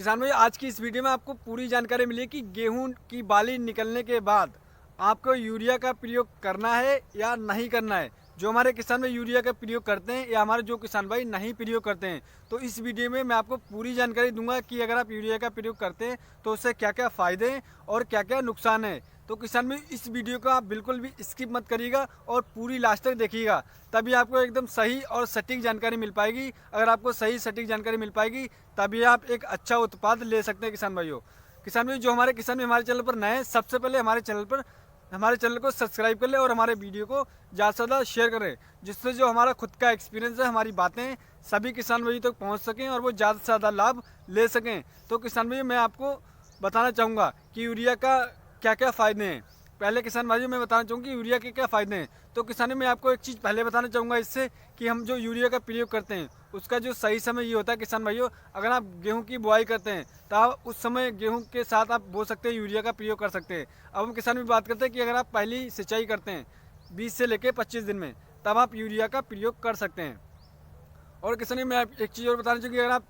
किसान भाई, आज की इस वीडियो में आपको पूरी जानकारी मिली कि गेहूं की बाली निकलने के बाद आपको यूरिया का प्रयोग करना है या नहीं करना है। जो हमारे किसान भाई यूरिया का प्रयोग करते हैं या हमारे जो किसान भाई नहीं प्रयोग करते हैं, तो इस वीडियो में मैं आपको पूरी जानकारी दूंगा कि अगर आप यूरिया का प्रयोग करते हैं तो उससे क्या क्या फ़ायदे हैं और क्या क्या नुकसान है। तो किसान भाई, इस वीडियो को आप बिल्कुल भी स्किप मत करिएगा और पूरी लास्ट तक देखिएगा, तभी आपको एकदम सही और सटीक जानकारी मिल पाएगी। अगर आपको सही सटीक जानकारी मिल पाएगी तभी आप एक अच्छा उत्पाद ले सकते हैं। किसान भाई जो हमारे किसान भाई हमारे चैनल पर नए हैं, सबसे पहले हमारे चैनल को सब्सक्राइब कर ले और हमारे वीडियो को ज़्यादा से ज़्यादा शेयर करें, जिससे जो हमारा खुद का एक्सपीरियंस है, हमारी बातें सभी किसान भाई तक पहुंच सकें और वो ज़्यादा से ज़्यादा लाभ ले सकें। तो किसान भाई, मैं आपको बताना चाहूँगा कि यूरिया का क्या क्या फ़ायदे हैं। पहले किसान भाइयों मैं बताना चाहूँगा कि यूरिया के क्या फ़ायदे हैं। तो किसानों में आपको एक चीज़ पहले बताना चाहूँगा इससे, कि हम जो यूरिया का प्रयोग करते हैं उसका जो सही समय ये होता है किसान भाइयों। अगर आप गेहूं की बुआई करते हैं तो आप उस समय गेहूं के साथ आप बो सकते हैं, यूरिया का प्रयोग कर सकते हैं। अब हम किसान भी बात करते हैं कि अगर आप पहली सिंचाई करते हैं 20 से लेकर 25 दिन में, तब आप यूरिया का प्रयोग कर सकते हैं। और किसान मैं एक चीज़ और बताना चाहूँगी, अगर आप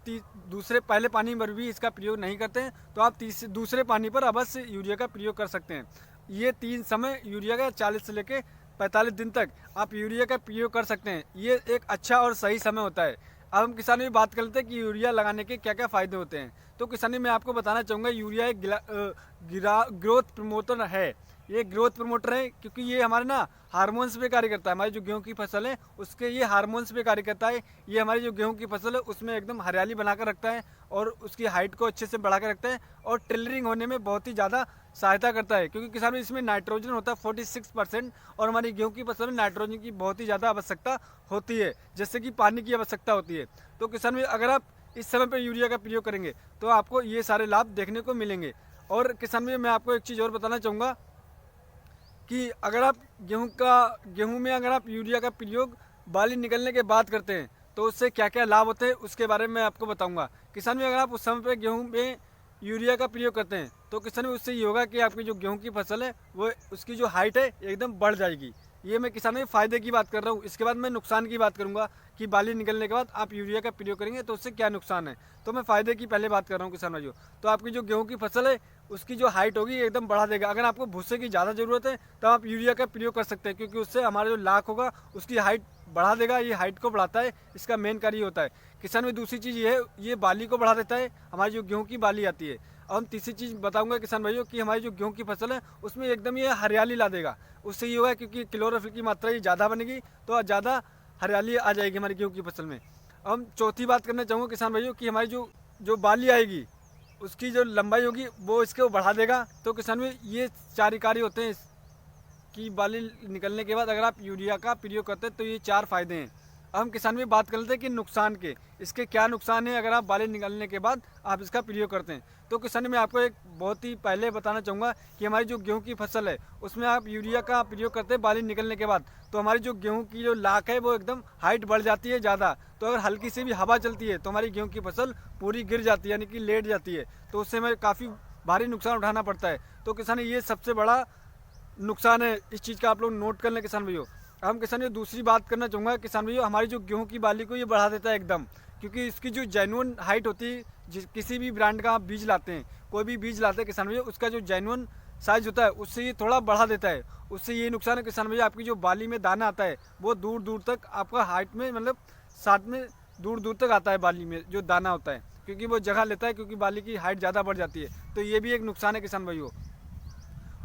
दूसरे पहले पानी पर भी इसका प्रयोग नहीं करते हैं तो आप दूसरे पानी पर अवश्य यूरिया का प्रयोग कर सकते हैं। ये 3 समय यूरिया का 40 से लेकर 45 दिन तक आप यूरिया का प्रयोग कर सकते हैं। ये एक अच्छा और सही समय होता है। अब हम किसानों में बात कर लेते हैं कि यूरिया लगाने के क्या क्या फ़ायदे होते हैं। तो किसानी मैं आपको बताना चाहूँगा, यूरिया एक ग्रोथ प्रमोटर है। ये ग्रोथ प्रमोटर है क्योंकि ये हमारे ना हार्मोन्स पे कार्य करता है। हमारी जो गेहूं की फसल है उसके ये हार्मोन्स पे कार्य करता है। ये हमारी जो गेहूं की फसल है उसमें एकदम हरियाली बनाकर रखता है और उसकी हाइट को अच्छे से बढ़ाकर रखता है और टिलरिंग होने में बहुत ही ज़्यादा सहायता करता है, क्योंकि किसानों इसमें नाइट्रोजन होता है 46%। और हमारी गेहूँ की फसल में नाइट्रोजन की बहुत ही ज़्यादा आवश्यकता होती है, जैसे कि पानी की आवश्यकता होती है। तो किसान में अगर आप इस समय पर यूरिया का प्रयोग करेंगे तो आपको ये सारे लाभ देखने को मिलेंगे। और किसान में मैं आपको एक चीज़ और बताना चाहूँगा कि अगर आप गेहूं में अगर आप यूरिया का प्रयोग बाली निकलने के बाद करते हैं तो उससे क्या क्या लाभ होते हैं उसके बारे में मैं आपको बताऊंगा। किसान में अगर आप उस समय पे गेहूं में यूरिया का प्रयोग करते हैं तो किसान में उससे ये होगा कि आपकी जो गेहूं की फसल है वो उसकी जो हाइट है एकदम बढ़ जाएगी। ये मैं किसान में फ़ायदे की बात कर रहा हूँ। इसके बाद मैं नुकसान की बात करूँगा कि बाली निकलने के बाद आप यूरिया का प्रयोग करेंगे तो उससे क्या नुकसान है। तो मैं फ़ायदे की पहले बात कर रहा हूँ किसान भाइयों। तो आपकी जो गेहूँ की फसल है उसकी जो हाइट होगी एकदम बढ़ा देगा। अगर आपको भूसे की ज़्यादा ज़रूरत है तो आप यूरिया का प्रयोग कर सकते हैं, क्योंकि उससे हमारा जो लाख होगा उसकी हाइट बढ़ा देगा। ये हाइट को बढ़ाता है, इसका मेन कार्य होता है। किसान में दूसरी चीज़ ये है, ये बाली को बढ़ा देता है, हमारी जो गेहूँ की बाली आती है। और हम तीसरी चीज़ बताऊंगा किसान भाइयों कि हमारी जो गेहूँ की फसल है उसमें एकदम ये हरियाली ला देगा। उससे ये होगा क्योंकि क्लोरोफिल की मात्रा ये ज़्यादा बनेगी तो ज़्यादा हरियाली आ जाएगी हमारी गेहूँ की फसल में। अब हम चौथी बात करना चाहूँगा किसान भाइयों कि हमारी जो जो बाली आएगी उसकी जो लंबाई होगी वो इसको बढ़ा देगा। तो किसान में ये 4 कार्य होते हैं कि बाली निकलने के बाद अगर आप यूरिया का प्रयोग करते हैं तो ये 4 फायदे हैं। अब हम किसान में बात कर लेते हैं कि नुकसान के, इसके क्या नुकसान है अगर आप बाली निकलने के बाद आप इसका प्रयोग करते हैं। तो किसान में आपको एक बहुत ही पहले बताना चाहूँगा कि हमारी जो गेहूं की फसल है उसमें आप यूरिया का प्रयोग करते हैं बाली निकलने के बाद, तो हमारी जो गेहूं की जो लाख है वो एकदम हाइट बढ़ जाती है ज़्यादा। तो अगर हल्की सी भी हवा चलती है तो हमारी गेहूँ की फसल पूरी गिर जाती है, यानी कि लेट जाती है। तो उससे हमें काफ़ी भारी नुकसान उठाना पड़ता है। तो किसान ये सबसे बड़ा नुकसान है, इस चीज़ का आप लोग नोट कर लें किसान भैया। हम किसान भैया दूसरी बात करना चाहूँगा किसान भैया, हमारी जो गेहूं की बाली को ये बढ़ा देता है एकदम, क्योंकि इसकी जो जेन्युइन हाइट होती है, किसी भी ब्रांड का आप बीज लाते हैं, कोई भी बीज लाते हैं किसान भैया, उसका जो जेन्युइन साइज होता है उससे ये थोड़ा बढ़ा देता है। उससे ये नुकसान है किसान भैया, आपकी जो बाली में दाना आता है वो दूर दूर तक आपका हाइट में मतलब साथ में दूर दूर तक आता है बाली में जो दाना होता है, क्योंकि वो जगह लेता है, क्योंकि बाली की हाइट ज़्यादा बढ़ जाती है। तो ये भी एक नुकसान है किसान भाइयों।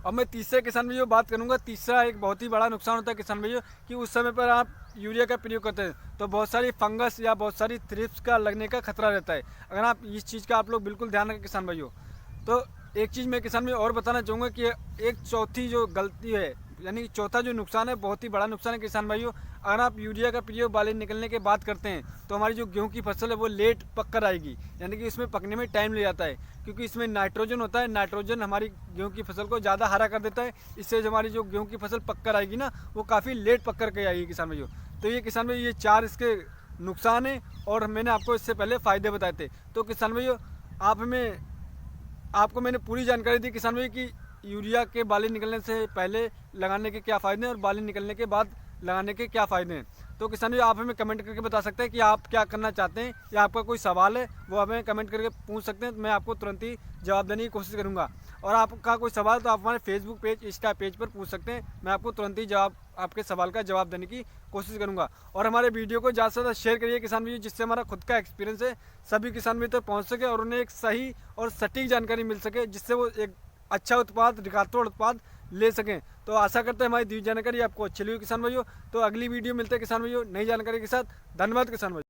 अब मैं तीसरे किसान भाइयों बात करूंगा। तीसरा एक बहुत ही बड़ा नुकसान होता है किसान भाइयों कि उस समय पर आप यूरिया का प्रयोग करते हैं तो बहुत सारी फंगस या बहुत सारी थ्रिप्स का लगने का खतरा रहता है। अगर आप इस चीज़ का आप लोग बिल्कुल ध्यान रखें किसान भाइयों। तो एक चीज़ मैं किसान भाई और बताना चाहूँगा कि एक चौथी जो गलती है, यानी कि चौथा जो नुकसान है, बहुत ही बड़ा नुकसान है किसान भाइयों। अगर आप यूरिया का प्रयोग बाली निकलने के बाद करते हैं तो हमारी जो गेहूं की फसल है वो लेट पक कर आएगी, यानी कि इसमें पकने में टाइम ले जाता है, क्योंकि इसमें नाइट्रोजन होता है। नाइट्रोजन हमारी गेहूं की फसल को ज़्यादा हरा कर देता है। इससे जो हमारी जो गेहूं की फसल पक कर आएगी ना, वो काफ़ी लेट पक कर के आएगी किसान भाइयों। तो ये किसान भाई ये 4 इसके नुकसान हैं और मैंने आपको इससे पहले फ़ायदे बताए थे। तो किसान भाइयों आपको मैंने पूरी जानकारी दी किसान भाई कि यूरिया के बाली निकलने से पहले लगाने के क्या फ़ायदे हैं और बाली निकलने के बाद लगाने के क्या फ़ायदे हैं। तो किसान भाई आप हमें कमेंट करके बता सकते हैं कि आप क्या करना चाहते हैं, या आपका कोई सवाल है वो हमें कमेंट करके पूछ सकते हैं। मैं आपको तुरंत ही जवाब देने की कोशिश करूँगा। और आपका कोई सवाल तो आप हमारे फेसबुक पेज, इंस्टा पेज पर पूछ सकते हैं। मैं आपको तुरंत ही आपके सवाल का जवाब देने की कोशिश करूँगा। और हमारे वीडियो को ज़्यादा से ज़्यादा शेयर करिए किसान भाई, जिससे हमारा खुद का एक्सपीरियंस है सभी किसान भाई तक पहुँच सके और उन्हें एक सही और सटीक जानकारी मिल सके, जिससे वो एक अच्छा उत्पाद, रिकार्डतोड़ उत्पाद ले सकें। तो आशा करते हैं हमारी दी जानकारी आपको अच्छी लगी किसान भाइयों। तो अगली वीडियो मिलते हैं किसान भाइयों नई जानकारी के साथ। धन्यवाद किसान भाई।